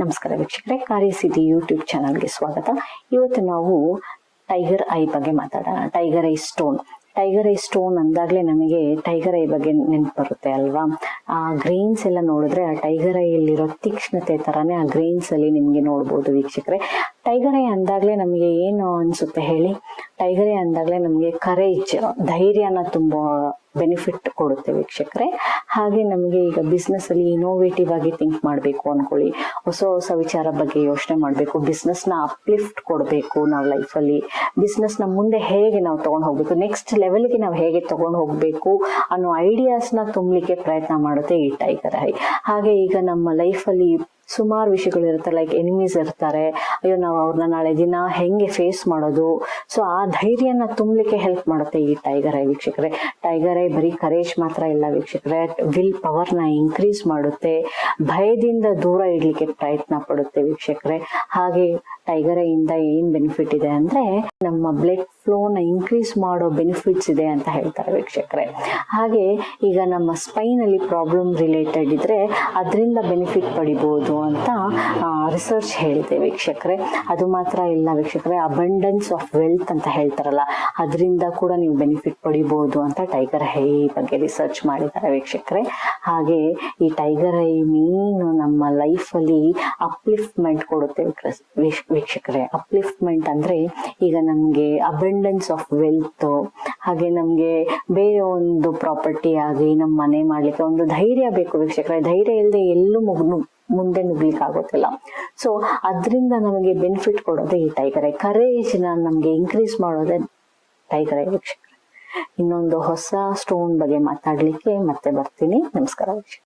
ನಮಸ್ಕಾರ ವೀಕ್ಷಕರೇ, ಕಾರ್ಯಸಿದ್ಧಿ ಯೂಟ್ಯೂಬ್ ಚಾನಲ್ಗೆ ಸ್ವಾಗತ. ಇವತ್ತು ನಾವು ಟೈಗರ್ ಐ ಬಗ್ಗೆ ಮಾತಾಡೋಣ. Tiger eye stone. Tiger eye stone ಅಂದಾಗ್ಲೇ ನಮಗೆ ಟೈಗರ್ ಐ ಬಗ್ಗೆ ನೆನ್ಪು ಬರುತ್ತೆ ಅಲ್ವಾ? ಆ ಗ್ರೈನ್ಸ್ ಎಲ್ಲ ನೋಡಿದ್ರೆ ಆ ಟೈಗರ್ ಐ ಅಲ್ಲಿರೋ ತೀಕ್ಷ್ಣತೆ ತರಾನೇ ಆ ಗ್ರೈನ್ಸ್ ಅಲ್ಲಿ ನಿಮ್ಗೆ ನೋಡ್ಬೋದು ವೀಕ್ಷಕರೇ. ಟೈಗರ್ ಐ ಅಂದಾಗ್ಲೇ ನಮಗೆ ಏನು ಅನ್ಸುತ್ತೆ ಹೇಳಿ? ಟೈಗರ್ ಐ ಅಂದಾಗ್ಲೇ ನಮಗೆ ಕರೇಜ್, ಧೈರ್ಯನ ತುಂಬಾ ಬೆನಿಫಿಟ್ ಕೊಡುತ್ತೆ ವೀಕ್ಷಕರೇ. ಹಾಗೆ ನಮಗೆ ಈಗ ಬಿಸ್ನೆಸ್ ಅಲ್ಲಿ ಇನೋವೇಟಿವ್ ಆಗಿ ಥಿಂಕ್ ಮಾಡಬೇಕು ಅನ್ಕೊಳ್ಳಿ, ಹೊಸ ಹೊಸ ವಿಚಾರ ಬಗ್ಗೆ ಯೋಚನೆ ಮಾಡಬೇಕು, ಬಿಸ್ನೆಸ್ ನ ಅಪ್ಲಿಫ್ಟ್ ಕೊಡಬೇಕು, ನಾವು ಲೈಫಲ್ಲಿ ಬಿಸ್ನೆಸ್ ನ ಮುಂದೆ ಹೇಗೆ ನಾವು ತಗೊಂಡು ಹೋಗ್ಬೇಕು, ನೆಕ್ಸ್ಟ್ ಲೆವೆಲ್ಗೆ ನಾವು ಹೇಗೆ ತಗೊಂಡು ಹೋಗ್ಬೇಕು ಅನ್ನೋ ಐಡಿಯಾಸ್ ನ ತುಂಬಲಿಕ್ಕೆ ಪ್ರಯತ್ನ ಮಾಡುತ್ತೆ ಈ ಟೈಗರ್ ಐ. ಹಾಗೆ ಈಗ ನಮ್ಮ ಲೈಫಲ್ಲಿ ಸುಮಾರು ವಿಷಯಗಳು ಇರುತ್ತೆ, ಲೈಕ್ ಎನಿಮೀಸ್ ಇರ್ತಾರೆ, ಅಯ್ಯೋ ನಾವು ಅವ್ರನ್ನ ನಾಳೆ ದಿನ ಹೆಂಗೆ ಫೇಸ್ ಮಾಡೋದು, ಸೊ ಆ ಧೈರ್ಯನ ತುಂಬಲಿಕ್ಕೆ ಹೆಲ್ಪ್ ಮಾಡುತ್ತೆ ಈ ಟೈಗರ್ ಐ ವೀಕ್ಷಕರೇ. ಟೈಗರ್ ಐ ಬರೀ ಕರೇಜ್ ಮಾತ್ರ ಇಲ್ಲ ವೀಕ್ಷಕರೇ, ವಿಲ್ ಪವರ್ ನ ಇನ್ಕ್ರೀಸ್ ಮಾಡುತ್ತೆ, ಭಯದಿಂದ ದೂರ ಇಡ್ಲಿಕ್ಕೆ ಪ್ರಯತ್ನ ಪಡುತ್ತೆ ವೀಕ್ಷಕರೇ. ಹಾಗೆ ಟೈಗರ್ ಐ ಇಂದ ಏನ್ ಬೆನಿಫಿಟ್ ಇದೆ ಅಂದ್ರೆ ನಮ್ಮ ಬ್ಲಡ್ ಫ್ಲೋ ನ ಇನ್ಕ್ರೀಸ್ ಮಾಡೋ ಬೆನಿಫಿಟ್ಸ್ ಇದೆ ಅಂತ ಹೇಳ್ತಾರೆ ವೀಕ್ಷಕರೇ. ಹಾಗೆ ಈಗ ನಮ್ಮ ಸ್ಪೈನ್ ಅಲ್ಲಿ ಪ್ರಾಬ್ಲಮ್ ರಿಲೇಟೆಡ್ ಇದ್ರೆ ಅದರಿಂದ ಬೆನಿಫಿಟ್ ಪಡಿಬಹುದು ಅಂತ ರಿಸರ್ಚ್ ಹೇಳಿದೆ ವೀಕ್ಷಕರೇ. ಅದು ಮಾತ್ರ ಇಲ್ಲ ವೀಕ್ಷಕರೇ, ಅಬಂಡೆನ್ಸ್ ಆಫ್ ವೆಲ್ತ್ ಅಂತ ಹೇಳ್ತಾರಲ್ಲ, ಅದರಿಂದ ಕೂಡ ನೀವು ಬೆನಿಫಿಟ್ ಪಡಿಬಹುದು ಅಂತ ಟೈಗರ್ ಐ ಬಗ್ಗೆ ರಿಸರ್ಚ್ ಮಾಡಿದ್ದಾರೆ ವೀಕ್ಷಕರೇ. ಹಾಗೆ ಈ ಟೈಗರ್ ಐ ಮೀನು ನಮ್ಮ ಲೈಫ್ ಅಲ್ಲಿ ಅಪ್ಲಿಫ್ಟ್ಮೆಂಟ್ ಕೊಡುತ್ತೆ ವೀಕ್ಷಕರೇ. ಅಪ್ಲಿಫ್ಟ್ಮೆಂಟ್ ಅಂದ್ರೆ ಈಗ ನಮ್ಗೆ ಅಬಂಡೆನ್ಸ್ ಆಫ್ ವೆಲ್ತ್, ಹಾಗೆ ನಮ್ಗೆ ಬೇರೆ ಒಂದು ಪ್ರಾಪರ್ಟಿ ಆಗಿ ನಮ್ಮ ಮನೆ ಮಾಡ್ಲಿಕ್ಕೆ ಒಂದು ಧೈರ್ಯ ಬೇಕು ವೀಕ್ಷಕರೇ. ಧೈರ್ಯ ಇಲ್ಲದೆ ಎಲ್ಲೂ ಮುಂದೆ ನುಗ್ಲಿಕ್ಕೆ ಆಗೋದಿಲ್ಲ. ಸೊ ಅದರಿಂದ ನಮಗೆ ಬೆನಿಫಿಟ್ ಕೊಡೋದೇ ಈ ಟೈಗರ್ ಐ. ಕರೇಜ್ ನ ನಮ್ಗೆ ಇನ್ಕ್ರೀಸ್ ಮಾಡೋದೇ ಟೈಗರ್ ಐ ವೀಕ್ಷಕರೇ. ಇನ್ನೊಂದು ಹೊಸ ಸ್ಟೋನ್ ಬಗ್ಗೆ ಮಾತಾಡ್ಲಿಕ್ಕೆ ಮತ್ತೆ ಬರ್ತೀನಿ. ನಮಸ್ಕಾರ ವೀಕ್ಷಕರೇ.